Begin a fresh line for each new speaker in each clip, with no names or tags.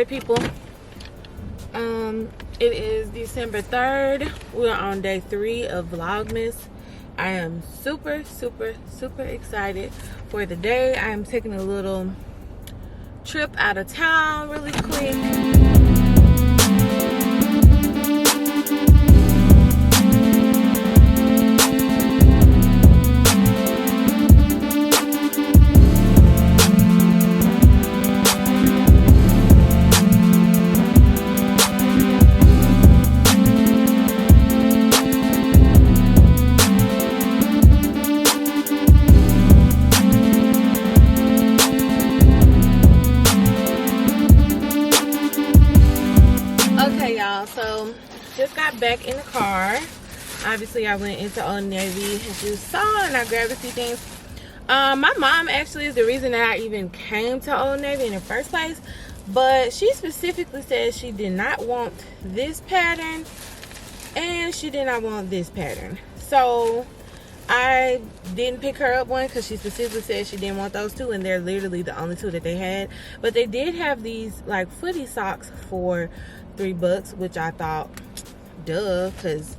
party people. It is December 3rd. We're on day 3 of Vlogmas. I am super excited for the day. I am taking a little trip out of town really quick. So just got back in the car. Obviously I went into Old Navy as you saw, and I grabbed a few things. My mom actually is the reason that I even came to Old Navy in the first place, but she specifically said she did not want this pattern and she did not want this pattern. So I didn't pick her up one because she specifically said she didn't want those two, and they're literally the only two that they had. But they did have these like footy socks for $3, which I thought, duh, because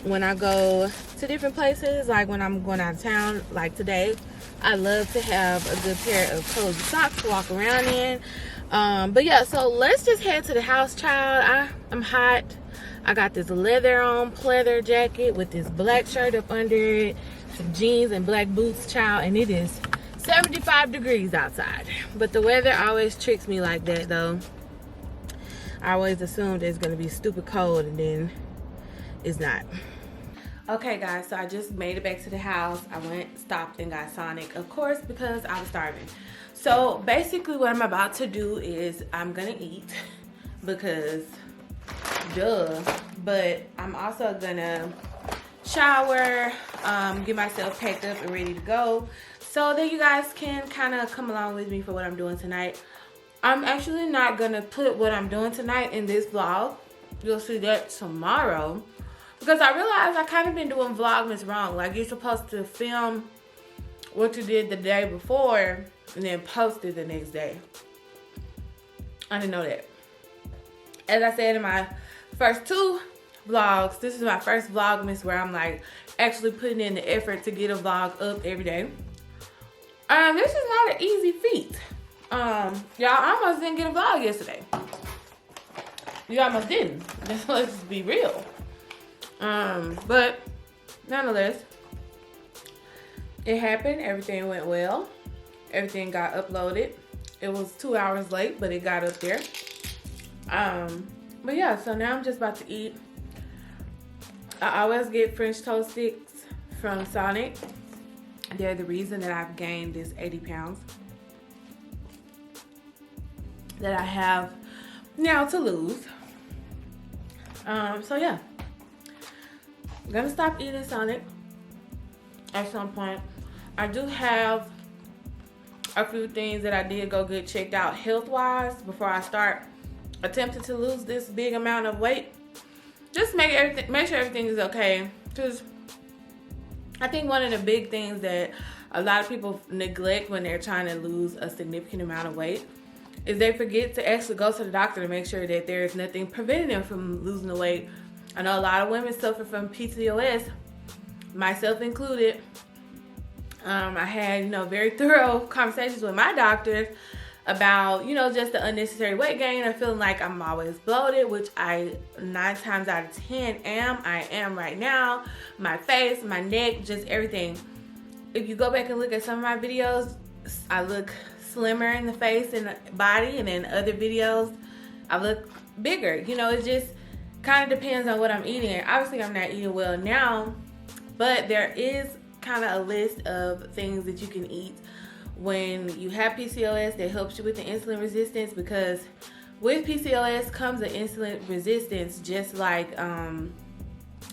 when I go to different places, like when I'm going out of town, like today, I love to have a good pair of cozy socks to walk around in. But yeah, so let's just head to the house, child. I'm hot. I got this leather on, pleather jacket with this black shirt up under it, some jeans and black boots, child, and it is 75 degrees outside. But the weather always tricks me like that, though. I always assumed it's gonna be stupid cold, and then it's not. Okay guys, so I just made it back to the house. I stopped and got Sonic, of course, because I was starving. So basically what I'm about to do is I'm gonna eat because duh, but I'm also gonna shower, get myself packed up and ready to go, so that you guys can kind of come along with me for what I'm doing tonight. I'm actually not gonna put what I'm doing tonight in this vlog. You'll see that tomorrow, because I realized I kind of been doing Vlogmas wrong. Like, you're supposed to film what you did the day before and then post it the next day. I didn't know that. As I said in my first 2 vlogs, this is my first Vlogmas where I'm like actually putting in the effort to get a vlog up every day. This is not an easy feat. Y'all almost didn't get a vlog yesterday. You almost didn't. Let's be real. But nonetheless, it happened. Everything went well. Everything got uploaded. It was 2 hours late, but it got up there. But yeah, so now I'm just about to eat. I always get French toast sticks from Sonic. They're the reason that I've gained this 80 pounds that I have now to lose. So yeah, I'm gonna stop eating Sonic at some point. I do have a few things that I did go get checked out health-wise before I start attempting to lose this big amount of weight. Just make sure everything is okay, because I think one of the big things that a lot of people neglect when they're trying to lose a significant amount of weight is they forget to actually go to the doctor to make sure that there's nothing preventing them from losing the weight. I know a lot of women suffer from PCOS, myself included. I had, very thorough conversations with my doctor about, just the unnecessary weight gain or feeling like I'm always bloated, which I 9 times out of 10 am. I am right now. My face, my neck, just everything. If you go back and look at some of my videos, I look slimmer in the face and the body, and in other videos I look bigger. It just kind of depends on what I'm eating. Obviously I'm not eating well now, but there is kind of a list of things that you can eat when you have PCOS that helps you with the insulin resistance, because with PCOS comes an insulin resistance just like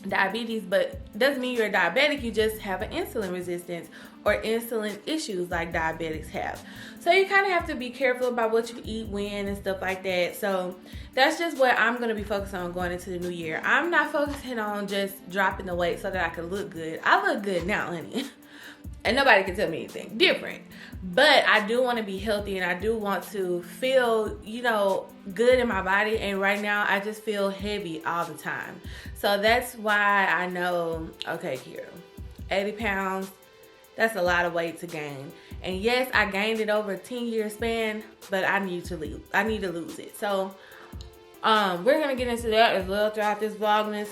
diabetes, but doesn't mean you're diabetic. You just have an insulin resistance or insulin issues like diabetics have. So you kind of have to be careful about what you eat when and stuff like that. So that's just what I'm going to be focused on going into the new year. I'm not focusing on just dropping the weight so that I can look good. I look good now, honey. and nobody can tell me anything different. But I do want to be healthy, and I do want to feel, you know, good in my body. And right now I just feel heavy all the time. So that's why I know, okay, Kira, 80 pounds, that's a lot of weight to gain. And yes, I gained it over a 10-year span, but I need to lose it. So we're gonna get into that as well throughout this Vlogmas.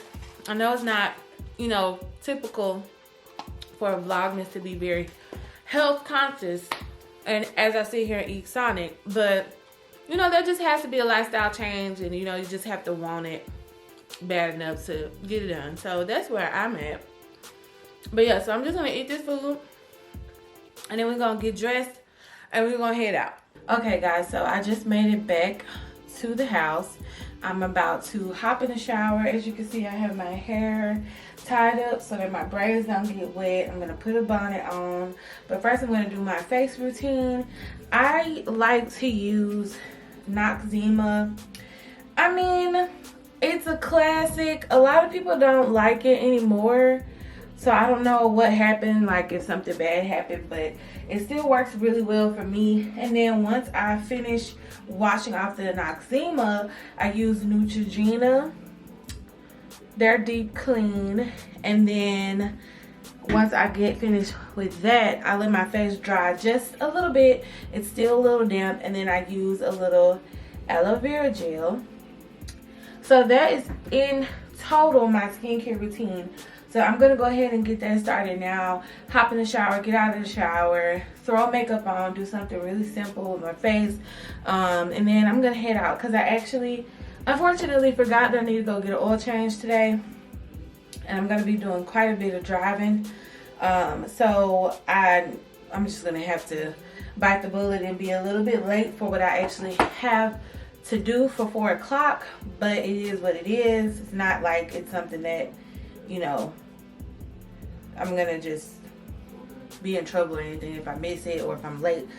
I know it's not, you know, typical for a Vlogmas to be very health conscious, and as I sit here and eat Sonic, but you know, there just has to be a lifestyle change, and you know, you just have to want it bad enough to get it done. So that's where I'm at. But yeah, so I'm just gonna eat this food, and then we're gonna get dressed and we're gonna head out. Okay guys, so I just made it back to the house. I'm about to hop in the shower. As you can see, I have my hair tied up so that my braids don't get wet. I'm gonna put a bonnet on, but first I'm gonna do my face routine. I like to use Noxzema. I mean, it's a classic. A lot of people don't like it anymore, so I don't know what happened, like if something bad happened, but it still works really well for me. And then once I finish washing off the Noxzema, I use Neutrogena, their deep clean. And then once I get finished with that, I let my face dry just a little bit. It's still a little damp, and then I use a little aloe vera gel. So that is in total my skincare routine. So I'm gonna go ahead and get that started now. Hop in the shower, get out of the shower, throw makeup on, do something really simple with my face, and then I'm gonna head out because I actually, unfortunately, forgot that I need to go get an oil change today, and I'm gonna be doing quite a bit of driving. So I'm just gonna have to bite the bullet and be a little bit late for what I actually have to do for 4 o'clock. But it is what it is. It's not like it's something that, you know, I'm gonna just be in trouble or anything if I miss it or if I'm late.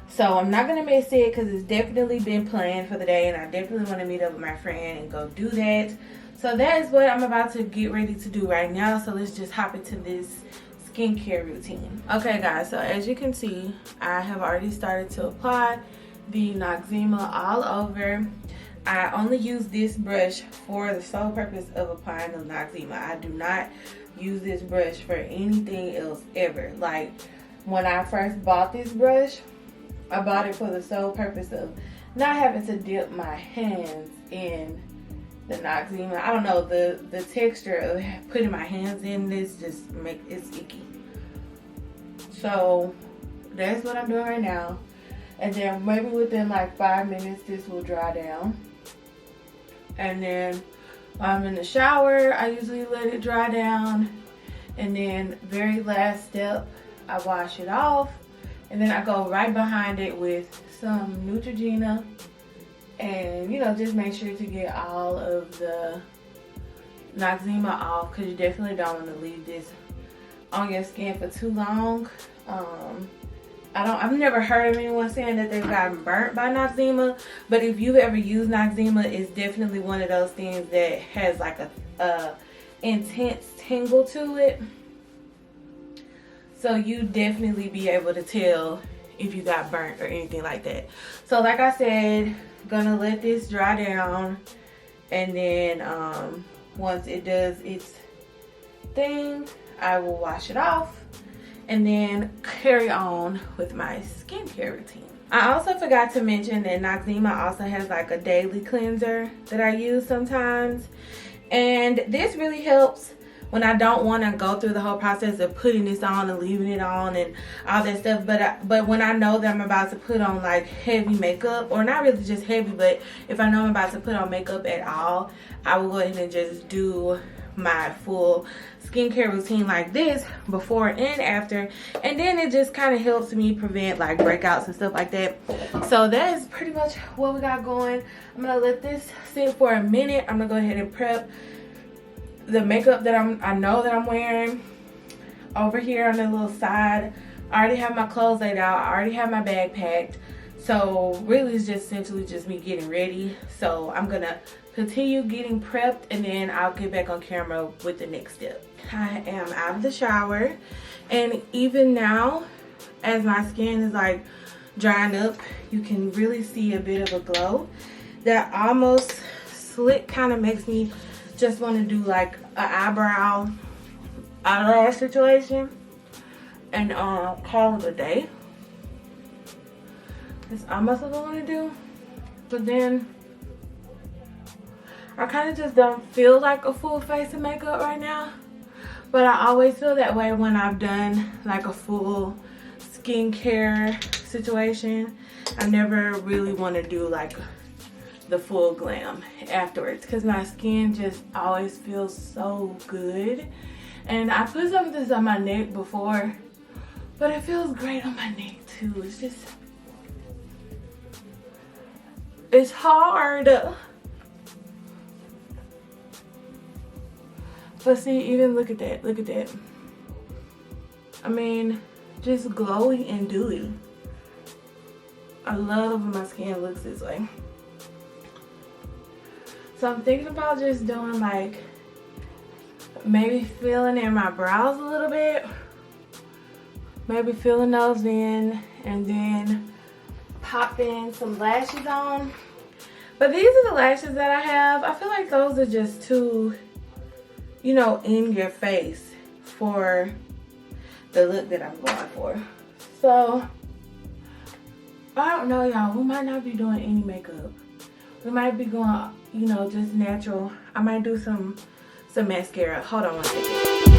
So I'm not gonna miss it because it's definitely been planned for the day, and I definitely want to meet up with my friend and go do that. So that is what I'm about to get ready to do right now. So let's just hop into this skincare routine. Okay guys, so as you can see, I have already started to apply the Noxzema all over. I only use this brush for the sole purpose of applying the Noxzema. I do not use this brush for anything else ever. Like when I first bought this brush, I bought it for the sole purpose of not having to dip my hands in the Noxzema. I don't know, the texture of putting my hands in this just makes it icky. So that's what I'm doing right now. And then maybe within like 5 minutes this will dry down. And then while I'm in the shower, I usually let it dry down. And then very last step, I wash it off. And then I go right behind it with some Neutrogena. And, you know, just make sure to get all of the Noxzema off, because you definitely don't want to leave this on your skin for too long. I've never heard of anyone saying that they've gotten burnt by Noxzema, but if you've ever used Noxzema, it's definitely one of those things that has like a intense tingle to it. So you definitely be able to tell if you got burnt or anything like that. So like I said, gonna let this dry down, and then once it does its thing, I will wash it off and then carry on with my skincare routine. I also forgot to mention that Noxzema also has like a daily cleanser that I use sometimes, and this really helps when I don't want to go through the whole process of putting this on and leaving it on and all that stuff. But when I know that I'm about to put on like heavy makeup, or not really just heavy, but if I know I'm about to put on makeup at all, I will go ahead and just do my full skincare routine like this before and after, and then it just kind of helps me prevent like breakouts and stuff like that. So that is pretty much what we got going. I'm gonna let this sit for a minute. I'm gonna go ahead and prep the makeup that I know that I'm wearing over here on the little side. I already have my clothes laid out. I already have my bag packed. So really it's just essentially just me getting ready. So I'm gonna continue getting prepped, and then I'll get back on camera with the next step. I am out of the shower, And even now, as my skin is like drying up, you can really see a bit of a glow. That almost slick kind of makes me just want to do like an eyebrow eyelash situation and call it a day. That's almost what I want to do. But then I kind of just don't feel like a full face of makeup right now. But I always feel that way when I've done like a full skincare situation. I never really want to do like the full glam afterwards because my skin just always feels so good. And I put some of this on my neck before, but it feels great on my neck too. It's just, it's hard. But see, even look at that, look at that. I mean, just glowy and dewy. I love when my skin looks this way. So I'm thinking about just doing like, maybe filling in my brows a little bit. Maybe filling those in and then popping some lashes on. But these are the lashes that I have. I feel like those are just too, you know, in your face for the look that I'm going for. So, I don't know, y'all. We might not be doing any makeup. We might be going, you know, just natural. I might do some mascara. Hold on one second.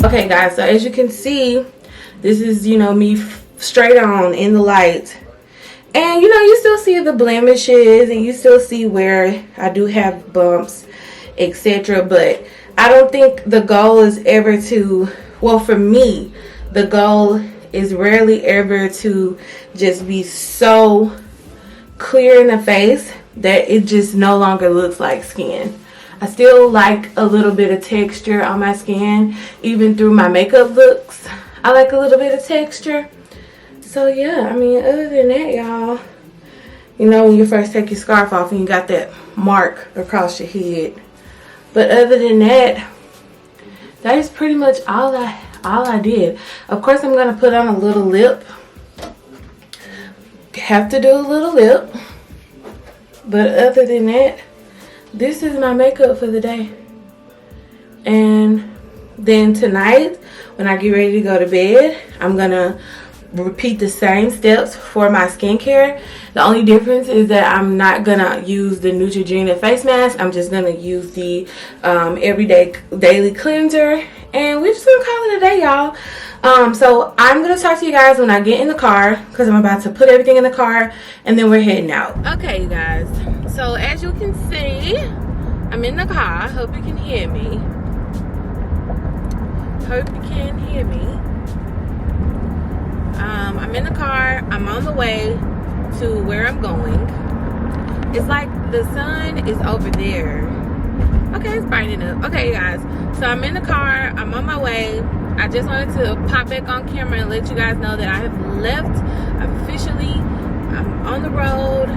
Okay guys, so as you can see, this is, you know, me straight on in the light, and you know, you still see the blemishes and you still see where I do have bumps, etc. But I don't think the goal is ever to, well, for me, the goal is rarely ever to just be so clear in the face that it just no longer looks like skin. I still like a little bit of texture on my skin, even through my makeup looks. I like a little bit of texture. So yeah, I mean, other than that, y'all, you know, when you first take your scarf off and you got that mark across your head. But other than that, that is pretty much all I did. Of course, I'm gonna put on a little lip. Have to do a little lip. But other than that, this is my makeup for the day. And then tonight, when I get ready to go to bed, I'm gonna repeat the same steps for my skincare. The only difference is that I'm not gonna use the Neutrogena face mask. I'm just gonna use the everyday daily cleanser, and we're just gonna call it a day, y'all. So I'm gonna talk to you guys when I get in the car, because I'm about to put everything in the car and then we're heading out. Okay, you guys, so as you can see, I'm in the car. Hope you can hear me. Hope you can hear me. I'm in the car. I'm on the way to where I'm going. It's like the sun is over there. Okay, it's brightening up. Okay, you guys, so I'm in the car. I'm on my way. I just wanted to pop back on camera and let you guys know that I have left. I'm on the road,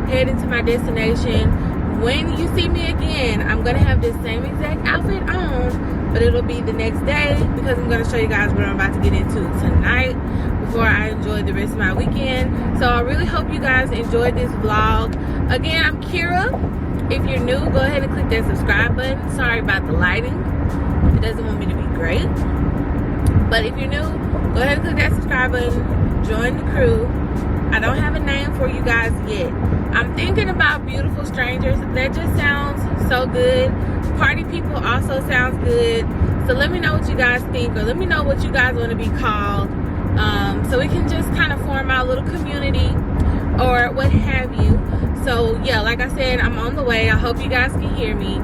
heading to my destination. When you see me again, I'm gonna have this same exact outfit on, but it'll be the next day, because I'm gonna show you guys what I'm about to get into tonight before I enjoy the rest of my weekend. So I really hope you guys enjoyed this vlog. Again, I'm Kira. If you're new, go ahead and click that subscribe button. Sorry about the lighting. It doesn't want me to be great. But if you're new, go ahead and click that subscribe button. Join the crew. I don't have a name for you guys yet. I'm thinking about Beautiful Strangers. That just sounds so good. Party People also sounds good. So let me know what you guys think, or let me know what you guys want to be called, so we can just kind of form our little community or what have you. So yeah, like I said, I'm on the way. I hope you guys can hear me,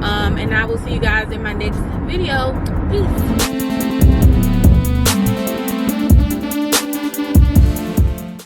and I will see you guys in my next video. Peace.